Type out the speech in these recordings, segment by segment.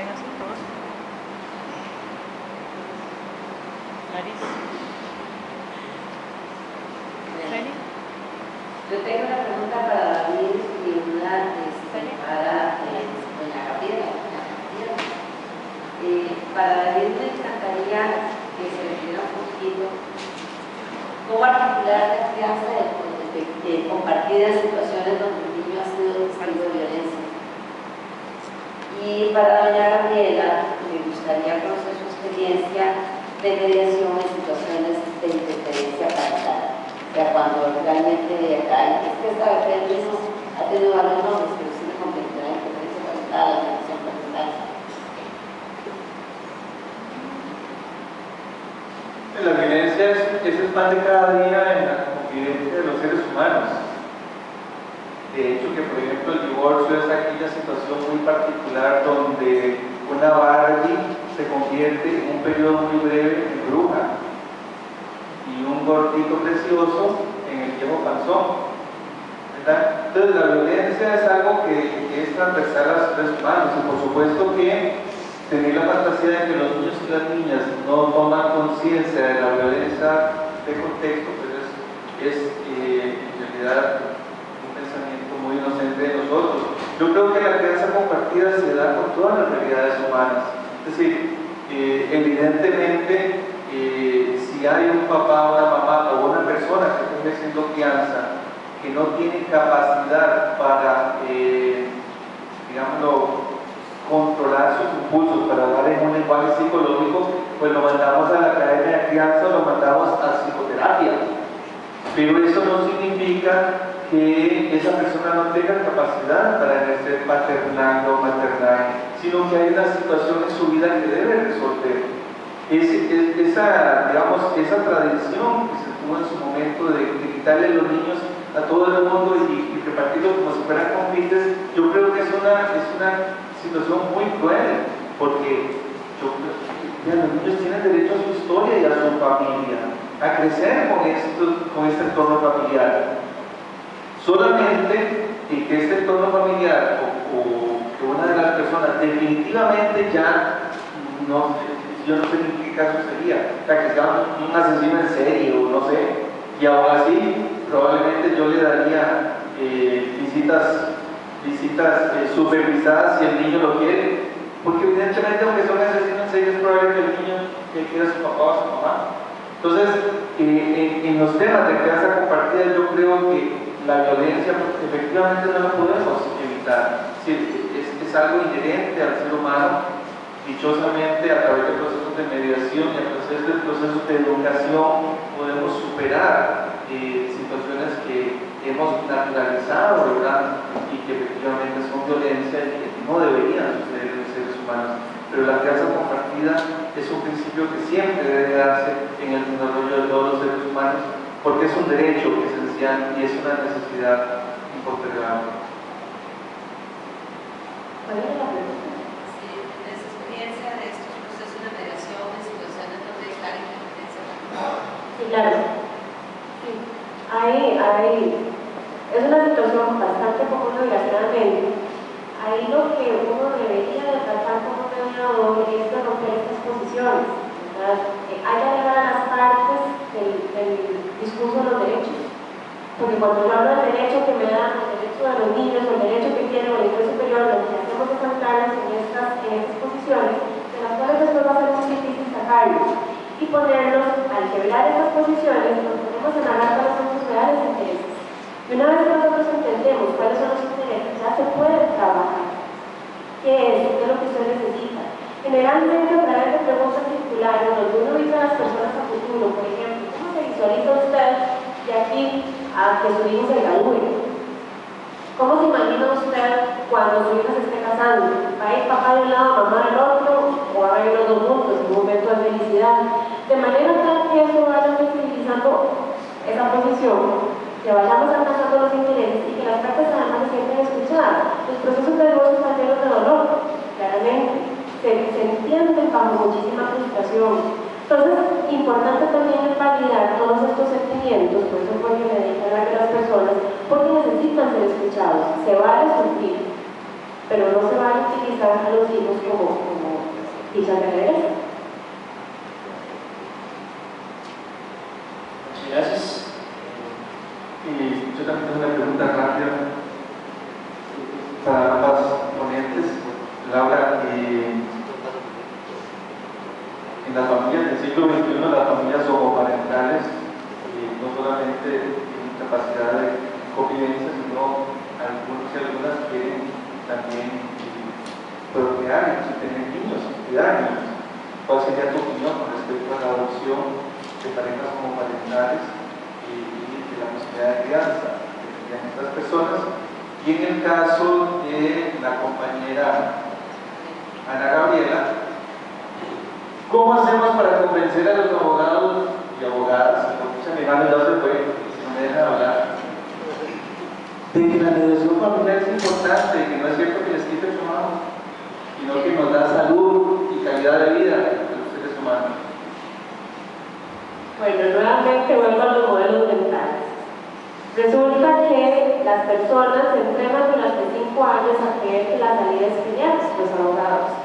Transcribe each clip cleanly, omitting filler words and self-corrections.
apenas y todos. Larissa. Yo tengo una pregunta para David y una para doña Gabriela. Para David me encantaría que se refiera un poquito cómo articular la crianza de compartidas situaciones donde el niño ha sido testigo de violencia. Y para doña Gabriela me gustaría conocer su experiencia de mediación en situaciones de interferencia parental. O sea, cuando realmente acá, es que esta vez mismo ha tenido varios nombres, pero sí me comprenderá la interferencia parental, la mediación parental. La violencia es el pan de cada día en la convivencia de los seres humanos. De hecho, que por ejemplo el divorcio es aquella situación muy particular donde una Barbie se convierte en un periodo muy breve en bruja y un gordito precioso en el viejo panzón, ¿verdad? Entonces la violencia es algo que es transversal a los seres humanos y por supuesto que tener la fantasía de que los niños y las niñas no toman conciencia de la violencia de contexto, pues es en realidad un pensamiento muy inocente de nosotros. Yo creo que la crianza compartida se da con todas las realidades humanas. Es decir, evidentemente, si hay un papá, una mamá o una persona que esté ejerciendo crianza que no tiene capacidad para, digámoslo, controlar sus impulsos, para dar en un lenguaje psicológico, pues lo mandamos a la academia de crianza o lo mandamos a psicoterapia. Pero eso no significa que esa persona no tenga capacidad para ejercer paternal o maternal, sino que hay una situación en su vida que debe resolver. Esa tradición que se tuvo en su momento de quitarle a los niños a todo el mundo y repartirlos como si fueran confites, yo creo que es una situación muy cruel, porque los niños tienen derecho a su historia y a su familia, a crecer con este entorno familiar. Solamente que este entorno familiar o que una de las personas definitivamente ya no, yo no sé en qué caso sería, o sea, que sea un asesino en serie o no sé, y aún así probablemente yo le daría visitas supervisadas si el niño lo quiere, porque evidentemente aunque son asesinos en serie es probable que el niño quiera a su papá o a su mamá. Entonces, en los temas de crianza compartida yo creo que la violencia efectivamente no la podemos evitar. Es algo inherente al ser humano. Dichosamente, a través de procesos de mediación y a través de procesos de educación podemos superar situaciones que hemos naturalizado, ¿verdad? Y que efectivamente son violencia y que no deberían suceder en los seres humanos. Pero la crianza compartida es un principio que siempre debe darse en el desarrollo de todos los seres humanos, porque es un derecho esencial y es una necesidad impostergable. ¿Cuál es la pregunta? Sí, de esa experiencia de estos procesos de mediación en situaciones donde está la interferencia parental. Sí, claro. Sí. Es una situación bastante común, desgraciadamente. Ahí lo que uno debería de tratar como mediador es de romper estas posiciones, ¿verdad? Hay que llegar a las partes del discurso de los derechos, porque cuando yo hablo del derecho que me dan, el derecho de los niños, o el derecho que tiene el nivel superior, lo que hacemos es centrarnos en estas posiciones, de las cuales después va a ser muy difícil sacarlos, y ponerlos, al quebrar estas posiciones, nos ponemos a narrar cuáles son sus reales intereses. Y una vez que nosotros entendemos cuáles son los intereses, ya se puede trabajar. ¿Qué es? ¿Qué es lo que usted necesita? Generalmente, a través de preguntas circulares, donde uno dice a las personas a futuro, por ejemplo, ¿cómo se visualiza usted de aquí a que su hijo se gradúe? ¿Cómo se imagina usted cuando su hijo se esté casando? ¿Va a ir papá de un lado, mamá del otro? ¿O va a ir los dos juntos en un momento de felicidad? De manera tal que eso vaya flexibilizando esa posición, que vayamos alcanzando los intereses y que las partes además se sienten escuchadas. Los procesos de divorcio están llenos de dolor, claramente, se entienden bajo muchísima frustración. Entonces, importante también es validar todos estos sentimientos, por eso porque me dedico a hablar de las personas, porque necesitan ser escuchados, se vale sufrir. pero no se van a utilizar a los hijos como fichas de regresa. Muchas gracias. Y yo también tengo una pregunta rápida para ambas ponentes. Laura, en las familias del siglo XXI, las familias homoparentales no solamente tienen capacidad de convivencia, sino algunos y algunas quieren también procrear y tener niños, cuidar niños. ¿Cuál sería tu opinión con respecto a la adopción de parejas homoparentales y de la posibilidad de crianza que tendrían estas personas? Y en el caso de la compañera Ana Gabriela, ¿cómo hacemos para convencer a los abogados y abogadas, escucha mi mano ya se fue, si no me dejan hablar, de que la mediación familiar es importante, que no es cierto que les quite el trabajo, sino que nos da salud y calidad de vida a los seres humanos? Bueno, nuevamente vuelvo a los modelos mentales. Resulta que las personas se entrenan durante 5 años a creer que la salida es genial, los abogados.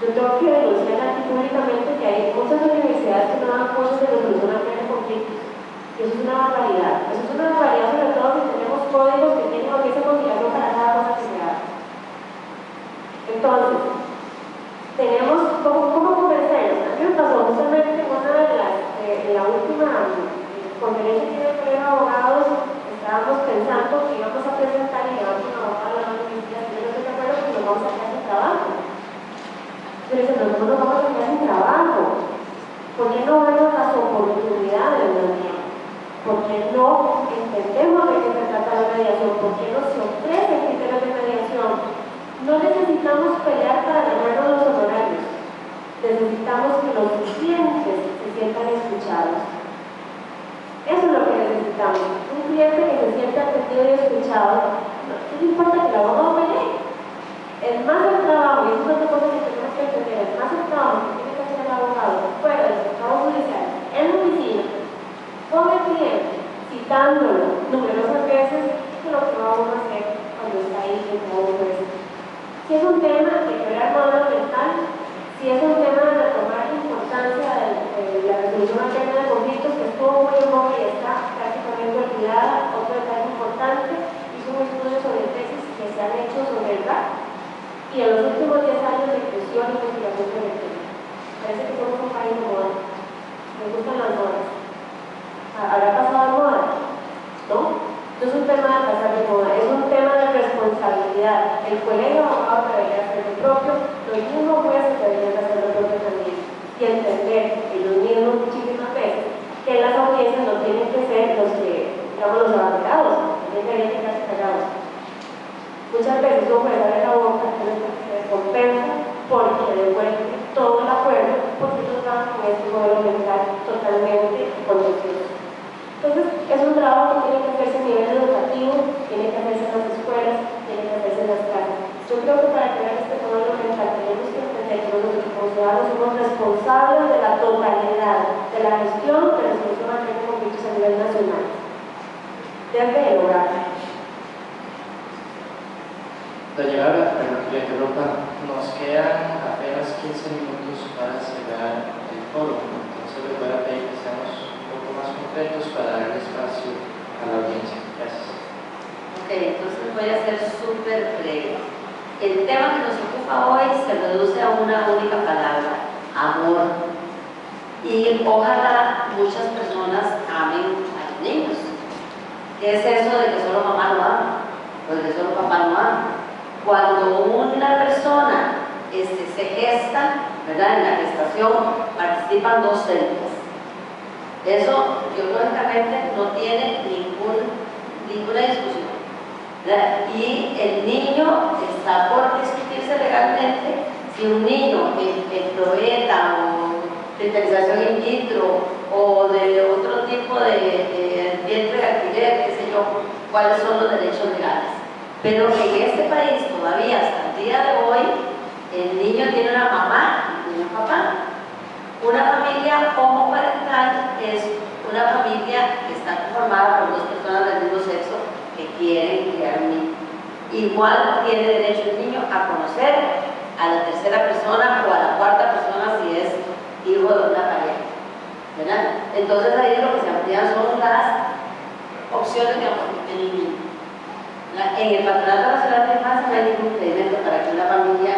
Yo tengo que denunciar aquí públicamente que hay muchas universidades que no dan cursos de resolución ampliada de conflictos. Y eso es una barbaridad. Eso es una barbaridad, sobre todo si tenemos códigos que tienen esa conciliación para cada cosa que se hace. Entonces, tenemos cómo convencerlos. A mí me pasó justamente en una en la última conferencia que iba a tener abogados, estábamos pensando que íbamos a presentar y llevamos una hoja a la mano y decía, yo no estoy de acuerdo porque nos vamos a quedar sin trabajo. Yo le decía, nosotros nos vamos a quedar sin trabajo. ¿Por qué no vemos las oportunidades de la vida? ¿Por qué no entendemos de qué se trata la mediación? ¿Por qué no se ofrecen criterios de mediación? No necesitamos pelear para ganarnos los honorarios. Necesitamos que los clientes se sientan escuchados. Eso es lo que necesitamos. Un cliente que se sienta atendido y escuchado. No importa que el abogado pelee. Es más el trabajo, y eso es otra cosa que tenemos que entender, es más el trabajo que tiene que hacer el abogado fuera del trabajo judicial, en la oficina, con el cliente, citándolo numerosas veces, que lo que va uno a hacer cuando está ahí en todo eso. Si es un tema de quebrar modelo mental, si es un tema de retomar la importancia de la resolución alterna de conflictos, que estuvo muy en boga y está prácticamente olvidada, otro detalle importante, hizo un estudio sobre tesis que se han hecho sobre el RAP, y en los últimos 10 años de creación y investigación sobre el tema. Parece que somos un país de moda. Me gustan las modas. ¿Habrá pasado de moda? ¿No? No es un tema de pasar de moda, es un tema de responsabilidad. El colegio de abogados debería hacer lo propio, los mismos jueces deberían hacer lo propio también. Y entender, ellos mismos muchísimas veces, que en las audiencias no tienen que ser los que, digamos, los abanderados, también deberían quedarse callados. Muchas veces un juez abre la boca, que se recompensa porque devuelve todo el acuerdo, porque ellos van con este modelo mental totalmente contencioso. Entonces, es un trabajo que tiene que hacerse a nivel educativo, tiene que hacerse en las escuelas, tiene que hacerse en las casas. Yo creo que para crear este modelo mental tenemos que entender que nosotros como ciudadanos somos responsables de la totalidad de la gestión de la resolución de conflictos a nivel nacional. Desde el hogar. Doña Laura, perdón que le interrumpa, nos quedan apenas 15 minutos para cerrar el foro, entonces les voy a pedir que seamos un poco más concretos para darle espacio a la audiencia. Gracias. Ok, entonces voy a ser súper breve. El tema que nos ocupa hoy se reduce a una única palabra: amor. Y ojalá muchas personas amen a los niños. ¿Qué es eso de que solo mamá lo ama? O de que solo papá lo ama. Cuando una persona se gesta, ¿verdad? En la gestación participan 2 células. Eso biológicamente no tiene ninguna discusión, ¿verdad? Y el niño está por discutirse legalmente si un niño en probeta o fertilización in vitro o de otro tipo de vientre de alquiler, qué sé yo, cuáles son los derechos legales. Pero en este país todavía hasta el día de hoy el niño tiene una mamá y un papá. Una familia homoparental es una familia que está conformada por 2 personas del mismo sexo que quieren criar un niño. igual tiene derecho el niño a conocer a la tercera persona o a la cuarta persona si es hijo de una pareja, ¿verdad? Entonces ahí lo que se amplían son las opciones de acompañamiento. En el Patronato Nacional de Infancia no hay ningún impedimento para que una familia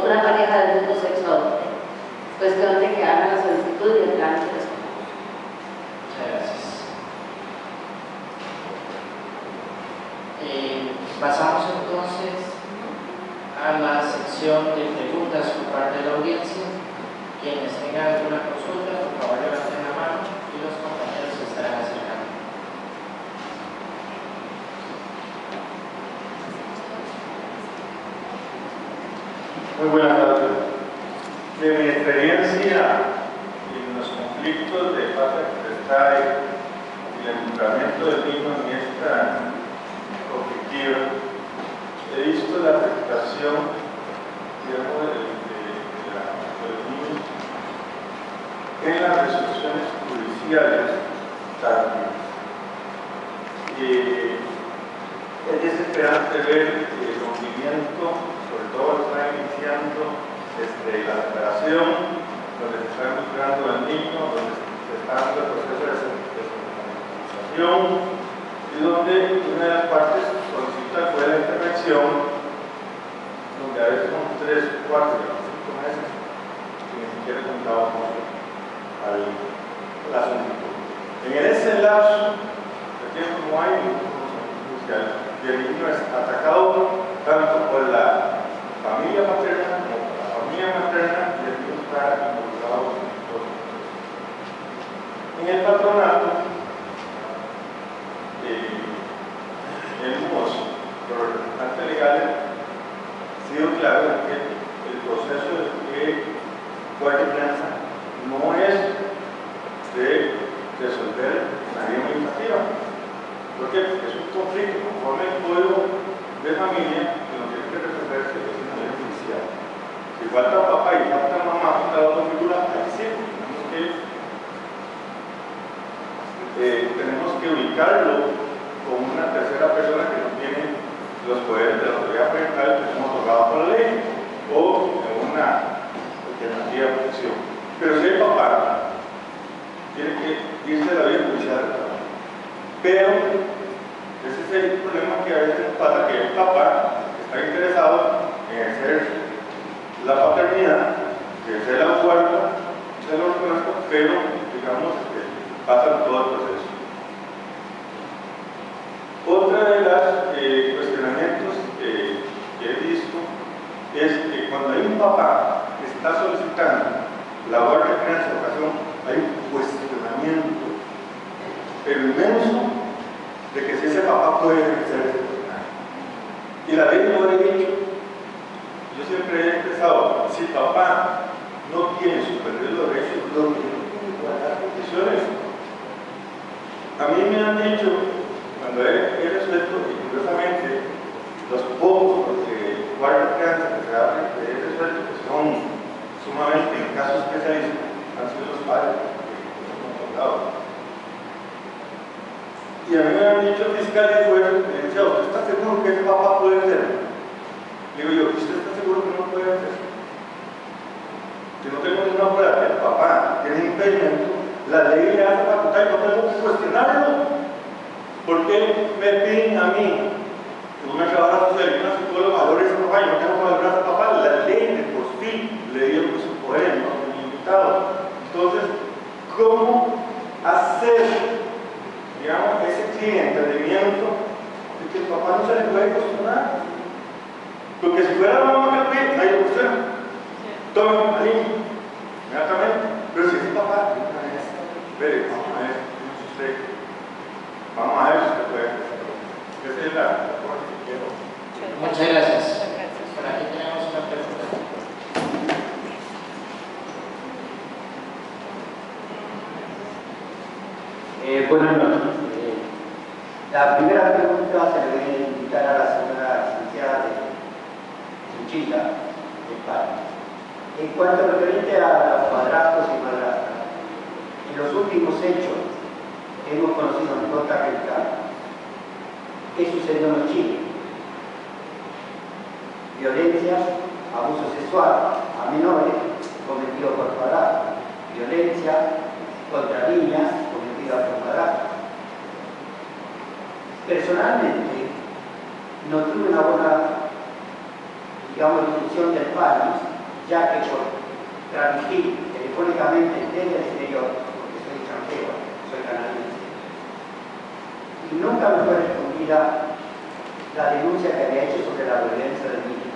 una pareja del mismo sexo adopte. Es cuestión de que hagan la solicitud y el trámite de su. Muchas gracias. Pasamos entonces a la sección de preguntas por parte de la audiencia. Quienes tengan alguna consulta, por favor levanten la mano y los compañeros se estarán acercando. Muy buenas tardes. De mi experiencia en los conflictos de falta de potestad y el involucramiento del niño en esta conflictiva, he visto la afectación, digamos, de los niños en las resoluciones judiciales tardías. Es desesperante ver el rompimiento, sobre todo lo está iniciando la separación, donde se está involucrando al niño, donde se está dando el proceso de descentralización y donde una de las partes solicita fue la intervención, donde a veces son 3, 4, 5 meses y ni siquiera contábamos la solicitud. En ese lapso de tiempo no hay ningún judicial y el niño es atacado tanto por la familia paterna como por la familia materna y el niño está involucrado en todo. En el patronato hemos, los representantes legales, sido claros en que el proceso de guardia y crianza no es de resolver una vía administrativa. ¿Por qué? Porque es un conflicto conforme el código de familia que no tiene que resolverse en una vía judicial. Si falta papá y falta mamá, falta otra figura, ahí sí, tenemos que ubicarlo con una tercera persona que no tiene los poderes de la autoridad parental que son otorgados por la ley o en una alternativa de protección. Pero si el papá tiene que irse a la vía judicial, pero ese es el problema que a veces pasa, que el papá está interesado en ejercer la paternidad, en ejercer la guarda, se lo reconozco, pero digamos pasa todo el proceso. Otra de los cuestionamientos que he visto es que cuando hay un papá que está solicitando la guardia de crianza de educación, hay un cuestionamiento, pero inmenso, de que si ese papá puede ejercer ese personaje. Y la ley no lo ha dicho. Yo siempre he expresado, si papá no tiene superior derecho, no tiene igualdad de condiciones. A mí me han dicho, cuando he resuelto, y curiosamente, los pocos guardias de crianza que he resuelto, que son sumamente, en casos especialistas, han sido los padres que son otorgados. Y a mí me han dicho fiscales y jueces, me decía, ¿usted está seguro que ese papá puede hacerlo? Le digo yo, ¿usted está seguro que no puede hacerlo? Si no tengo ninguna prueba que el papá tiene impedimento, la ley le hace facultad y no tengo que cuestionarlo. ¿Por qué me piden a mí, que una trabajadora social y una psicóloga, valores a papá y no tengo que valorar a papá? La ley de por sí le dio su poder, no es limitado. Entonces, ¿cómo hacer, digamos, ese entendimiento de que el papá no se le puede cuestionar? Porque si fuera la mamá que lo pide, nadie lo cuestiona. Tome al niño, inmediatamente. Pero si es el papá, espere, vamos a ver, vamos a ver si usted puede hacer. Esa es la forma que quiero. Muchas gracias. Por aquí tenemos una pregunta. Buenas noches. La primera pregunta se le voy a indicar a la señora licenciada de Suchita, de España. En cuanto a referente a los padrastros y madrastras, en los últimos hechos que hemos conocido en Costa Rica, ¿qué sucedió en Chile? violencia, abuso sexual a menores cometido por padrastro, violencia contra niñas cometida por padrastro. Personalmente, no tuve una buena, digamos, difusión del PANI, ya que por transmitir telefónicamente desde el exterior, porque soy extranjero, soy canadiense, y nunca me fue respondida la denuncia que había hecho sobre la violencia del niño.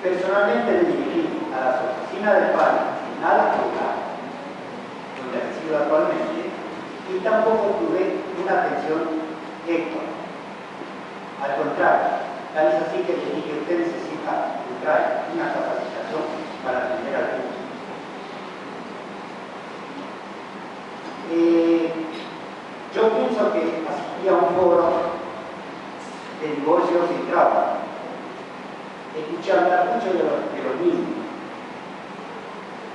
Personalmente me dirigí a las oficinas del PANI en Alajuela, donde resido actualmente, y tampoco tuve una atención ecuánime. Al contrario, tal es así que le dije que usted necesita una capacitación para atender al niño. Yo pienso que asistí a un foro de divorcio sin trauma. Escuché hablar mucho de los niños,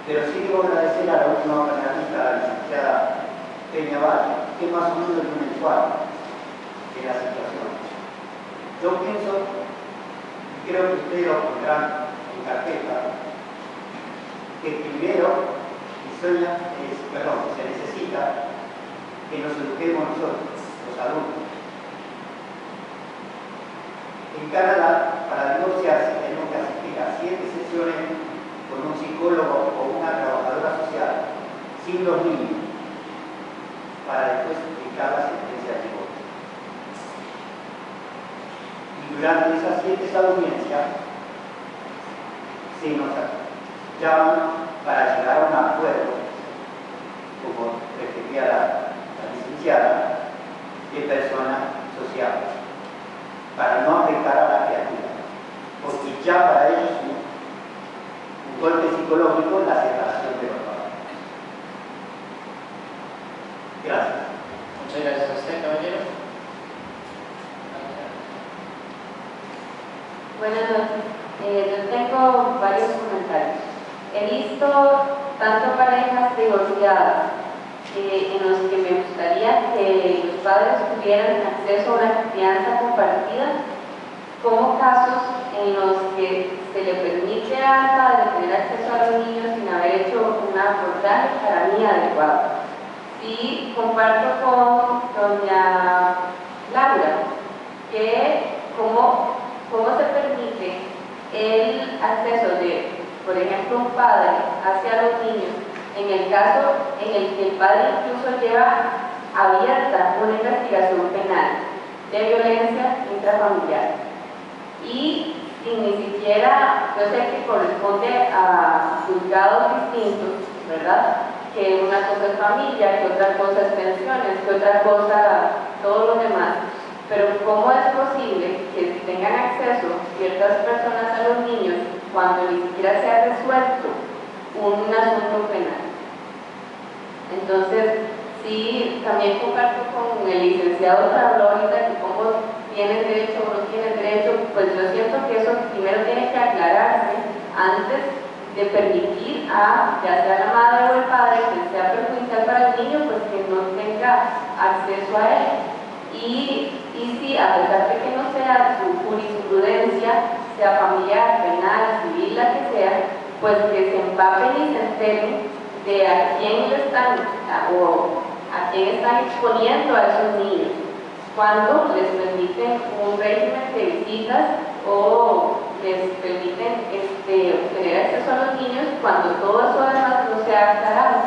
pero sí debo agradecer a la última panelista, la licenciada Peña Valle, que más o menos dio un encuadre de la situación. Yo pienso, y creo que ustedes lo pondrán en carpeta, que primero se necesita que nos eduquemos nosotros, los adultos. En Canadá, para divorciarse, tenemos que asistir a 7 sesiones con un psicólogo o una trabajadora social, sin los niños, para después aplicar la sentencia de divorcio. Y durante esas 7 audiencias, se nos llaman para llegar a un acuerdo, como refería la licenciada, de personas sociales, para no afectar a la criatura, porque ya para ellos es un golpe psicológico la separación de los padres. Gracias. Muchas gracias a usted, caballero. Buenas noches. Yo tengo varios comentarios. He visto tanto parejas divorciadas en los que me gustaría que los padres tuvieran acceso a una crianza compartida, como casos en los que se le permite al padre tener acceso a los niños sin haber hecho un abordaje para mí adecuado. Sí, comparto con doña Laura que cómo se permite el acceso de, por ejemplo, un padre hacia los niños en el caso en el que el padre incluso lleva abierta una investigación penal de violencia intrafamiliar y sin ni siquiera, yo sé que corresponde a juzgados distintos, ¿verdad? Que una cosa es familia, que otra cosa es pensiones, que otra cosa todo lo demás. Pero ¿cómo es posible que tengan acceso ciertas personas a los niños cuando ni siquiera se ha resuelto un asunto penal? Entonces, sí, también comparto con el licenciado que habló ahorita que cómo tienen derecho o no tienen derecho, pues yo siento que eso primero tiene que aclararse antes de permitir a, ya sea la madre o el padre, que sea perjudicial para el niño, pues que no tenga acceso a él. Y sí, a pesar de que no sea su jurisprudencia, sea familiar, penal, civil, la que sea, pues que se empapen y se enteren de a quién le están o a quién están exponiendo a esos niños cuando les permiten un régimen de visitas o les permiten tener acceso a los niños cuando todo eso además no se ha aclarado.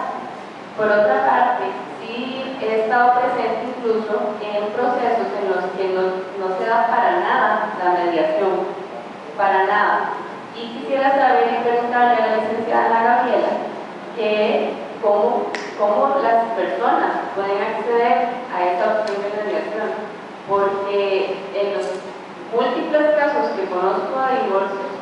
Por otra parte, sí he estado presente incluso en procesos en los que no se da para nada la mediación, para nada. Y quisiera saber y preguntarle a la licenciada Ana Gabriela que cómo las personas pueden acceder a esa opción de mediación, porque en los múltiples casos que conozco de divorcios,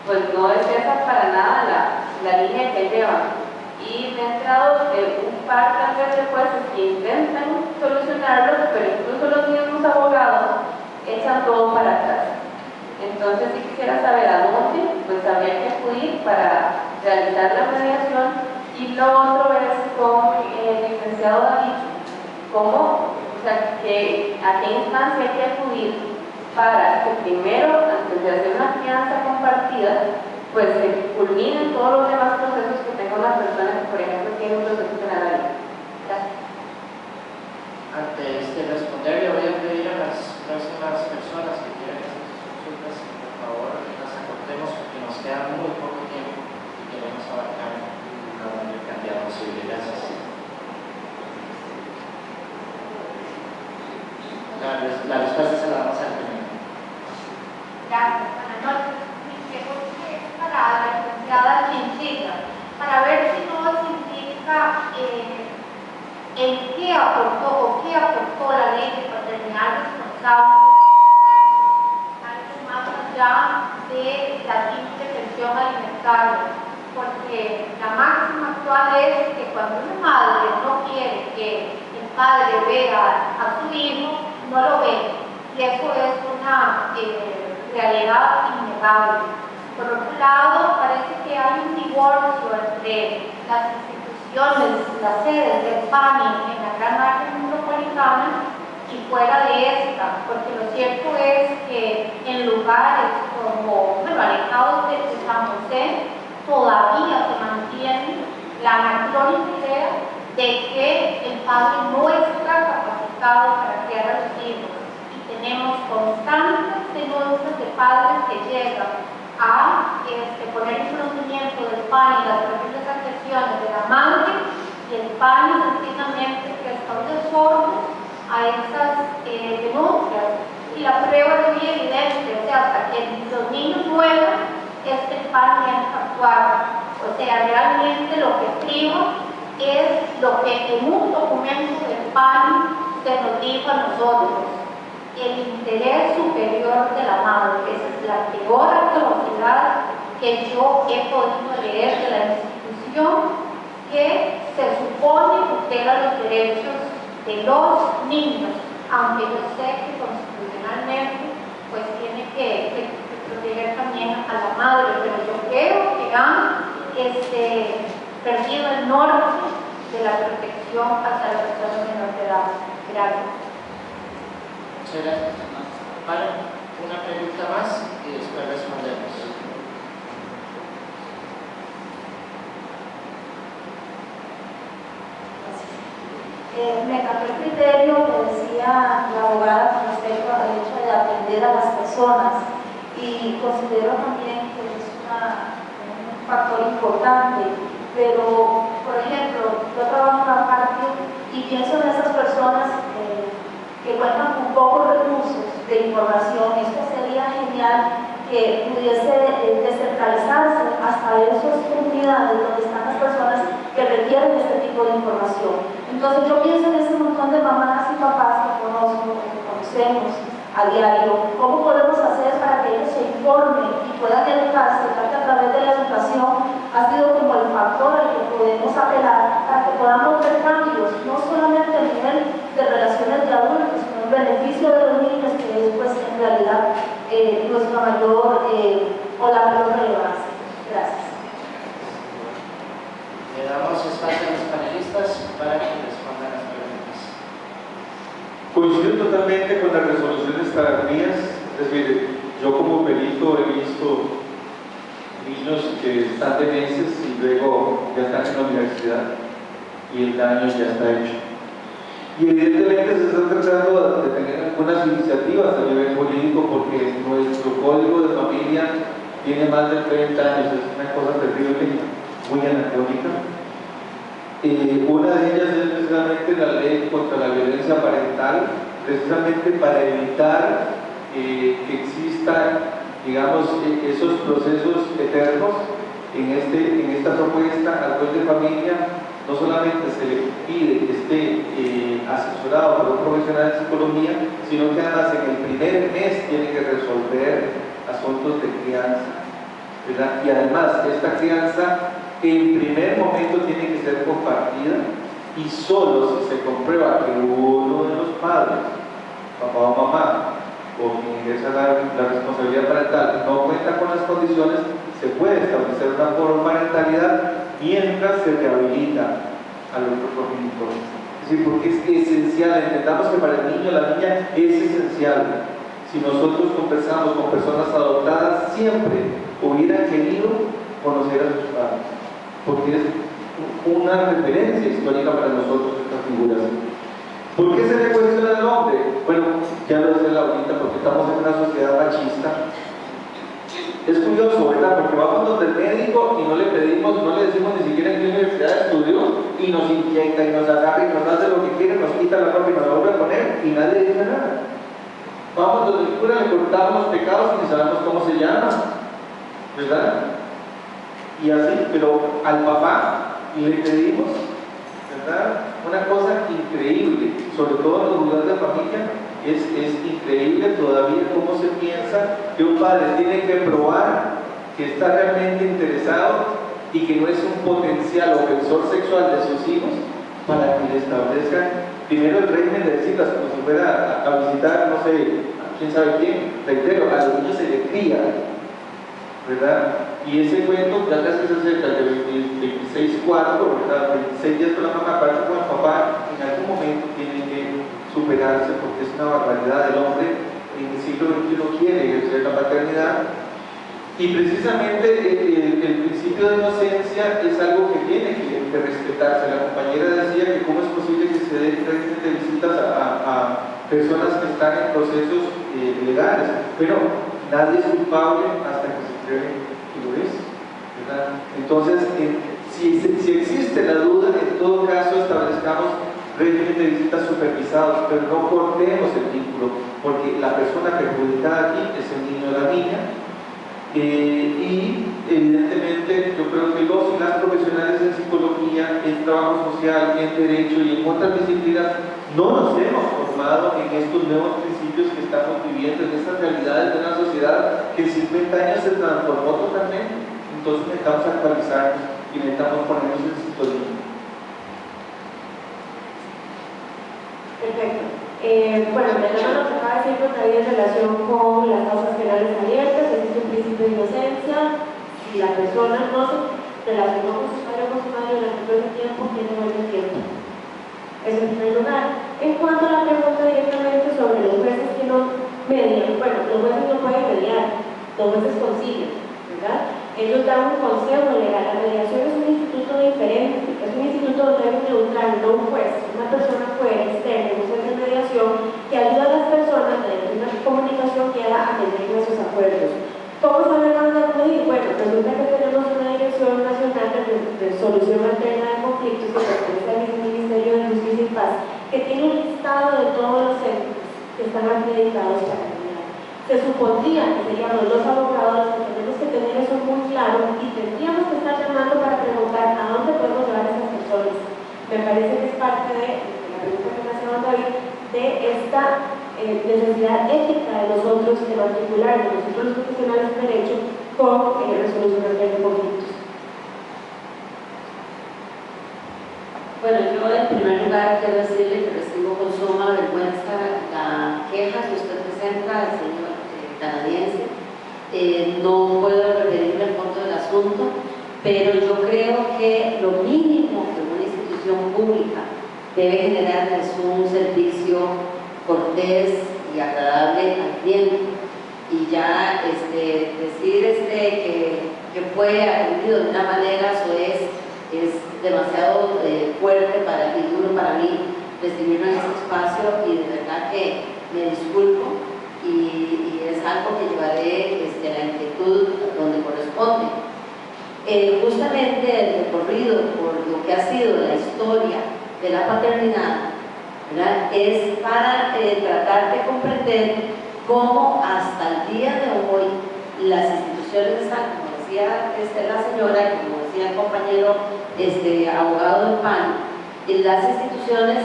pues no es esa para nada la línea que llevan. Y me he enterado de un par tal vez de jueces que intentan solucionarlo, pero incluso los mismos abogados echan todo para atrás. Entonces, si quisiera saber a dónde, pues habría que acudir para realizar la mediación. Y lo otro es con el licenciado David, a qué instancia hay que acudir para que primero, antes de hacer una crianza compartida, pues se culminen todos los demás procesos que tenga una persona que, por ejemplo, tiene un proceso penal ahí. Gracias. Antes de responder, le voy a pedir a las próximas personas que quieran hacer sus consultas, por favor, las acortemos porque nos queda muy poco tiempo y queremos abarcar la mayor cantidad posible. Gracias. La respuesta se la damos al primero. Gracias, buenas noches. Mi pregunta es para la licenciada Chinchilla, para ver si nos indica en qué aportó o qué aportó la ley de paternidad responsable más allá de la simple pensión alimentaria, porque la máxima actual es que cuando una madre no quiere que el padre vea a su hijo, no lo ve, y eso es una realidad innegable. Por otro lado, parece que hay un divorcio entre las instituciones, las sedes del PANI en la gran área metropolitana y fuera de esta, porque lo cierto es que en lugares como, alejados de San José, todavía se mantiene la anacrónica idea de que el padre no está capacitado para criar a los hijos. Y tenemos constantes denuncias de padres que llegan a poner en conocimiento del PANI las posibles agresiones de la madre, y el PANI sencillamente que está de sordo a esas denuncias. Y la prueba es muy evidente, o sea, hasta que los niños mueran, es que el PANI tiene que actuar. O sea, realmente lo que priva es lo que en un documento del PANI se nos dijo a nosotros: el interés superior de la madre. Esa es la peor atrocidad que yo he podido leer de la institución, que se supone tutela los derechos de los niños, aunque yo sé que constitucionalmente pues tiene que proteger también a la madre, pero yo creo que han perdido el norte de la protección hacia las personas menores de edad. Gracias. Muchas gracias. Vale, una pregunta más y después respondemos. Me cambió el criterio que decía la abogada con respecto al hecho de atender a las personas, y considero también que es un factor importante, pero por ejemplo, yo trabajo en la parte y pienso en esas personas que cuentan con pocos recursos de información. Esto sería genial que pudiese descentralizarse hasta esas comunidades donde están las personas que requieren este tipo de información. Entonces yo pienso en ese montón de mamás y papás que conozco, que conocemos a diario, cómo podemos hacer para que ellos se informen y puedan educarse, ya que a través de la educación ha sido como el factor al que podemos apelar para que podamos ver cambios, no solamente a nivel de relaciones de adultos, sino en beneficio de los niños, que es pues en realidad nuestra mayor o la mayor relevancia. Gracias. Le damos espacio a los panelistas para que respondan las preguntas. Coincido totalmente con las resoluciones tardías, es decir, yo como perito he visto niños que están de meses y luego ya están en la universidad y el daño ya está hecho. Y evidentemente se están tratando de tener algunas iniciativas a nivel jurídico, porque nuestro código de familia tiene más de 30 años, es una cosa terrible, muy anacrónica. Una de ellas es precisamente la ley contra la violencia parental, precisamente para evitar que existan, digamos, esos procesos eternos. En esta propuesta al juez de familia no solamente se le pide que esté asesorado por un profesional de psicología, sino que además en el primer mes tiene que resolver asuntos de crianza, ¿verdad? Y además esta crianza en primer momento tiene que ser compartida, y solo si se comprueba que uno de los padres, papá o mamá, o quien ejerza la responsabilidad parental, no cuenta con las condiciones, se puede establecer una parentalidad mientras se rehabilita al otro progenitor. Es decir, porque es esencial, entendamos que para el niño o la niña es esencial. si nosotros conversamos con personas adoptadas, siempre hubieran querido conocer a sus padres, porque es una referencia histórica para nosotros estas figuras. ¿Por qué se le cuestiona al hombre? Bueno, ya lo decía Laurita, porque estamos en una sociedad machista. Es curioso, ¿verdad? Porque vamos donde el médico y no le pedimos, no le decimos ni siquiera en qué universidad estudió, y nos inyecta y nos agarra y nos hace lo que quiere, nos quita la ropa y nos la vuelve a poner y nadie dice nada. Vamos donde el cura, le cortamos los pecados y ni sabemos cómo se llama, ¿verdad? Y así, pero al papá le pedimos, ¿verdad? Una cosa increíble, sobre todo en los lugares de familia, es increíble todavía cómo se piensa que un padre tiene que probar que está realmente interesado y que no es un potencial ofensor sexual de sus hijos para que le establezcan primero el régimen de visitas, como si fuera a visitar, no sé, quién sabe quién, reitero, a los niños se le cría, ¿verdad? Y ese cuento ya casi se acerca de 26-4, ¿verdad? 26 días con la mamá, aparte con el papá, en algún momento tienen que superarse porque es una barbaridad. El hombre en el siglo XXI quiere ejercer la paternidad y precisamente el principio de inocencia es algo que tiene que respetarse. La compañera decía que cómo es posible que se den régimen de visitas a personas que están en procesos legales, pero nadie es culpable hasta que se pruebe que lo es, ¿verdad? Entonces, si existe la duda, en todo caso establezcamos régimen de visitas supervisados, pero no cortemos el vínculo, porque la persona perjudicada aquí es el niño o la niña, y evidentemente yo creo que los y las profesionales en psicología, en trabajo social, en derecho y en otras disciplinas no nos hemos formado en estos nuevos principios que estamos viviendo, en estas realidades de una sociedad que en 50 años se transformó totalmente. Entonces necesitamos actualizarnos y necesitamos ponernos en sintonía. Perfecto. Bueno, me llama lo que acaba de decir Rotaría en relación con las causas penales abiertas, existe un principio de inocencia, si la persona no se relacionó con su padre o con su madre durante todo ese tiempo, tiene buen tiempo. Eso en primer lugar. En cuanto a la pregunta directamente sobre los jueces que no median, bueno, los jueces no pueden mediar, los jueces concilian, ¿verdad? Ellos dan un consejo legal. La mediación es un instituto diferente, es un instituto donde hay un neutral, no un juez, una persona fuera, externa, un juez de mediación que ayuda a las personas mediante una comunicación que haga a que lleguen a sus acuerdos. ¿Cómo se van a acudir? Bueno, resulta que tenemos una Dirección Nacional de Solución Alterna de Conflictos que pertenece al Ministerio de Justicia y Paz, que tiene un listado de todos los entes que están acreditados para mediar. Se supondría que seríamos los abogados que tenemos que tener eso muy claro y tendríamos que estar llamando para preguntar a dónde podemos llevar a esas personas. Me parece que es parte de la pregunta que me hacía David, de esta necesidad ética de nosotros en particular, de nosotros los profesionales de derecho, con resolución de conflictos. Bueno, yo en primer lugar quiero decirle que recibo con suma vergüenza la queja que usted presenta al señor canadiense. No puedo referirme al fondo del asunto, pero yo creo que lo mínimo que una institución pública debe generar es un servicio cortés y agradable al cliente. Y ya decir que fue atendido de una manera, eso es demasiado fuerte y duro para mí recibirlo en este espacio, y de verdad que me disculpo y es algo que llevaré la inquietud donde corresponde. Justamente el recorrido por lo que ha sido la historia de la paternidad, ¿verdad?, es para tratar de comprender cómo hasta el día de hoy las instituciones están, como decía la señora, como decía el compañero abogado del PAN, las instituciones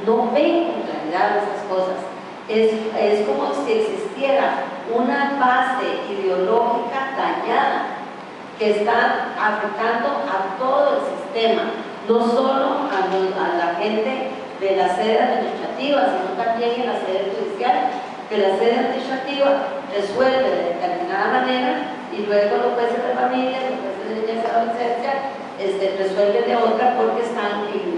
no ven con claridad esas cosas. Es como si existiera una base ideológica dañada que está afectando a todo el sistema, no solo a la gente de la sede administrativa, sino también en la sede judicial, que la sede administrativa resuelve de determinada manera y luego los jueces de familia, los jueces de niñez y adolescencia resuelven de otra porque están en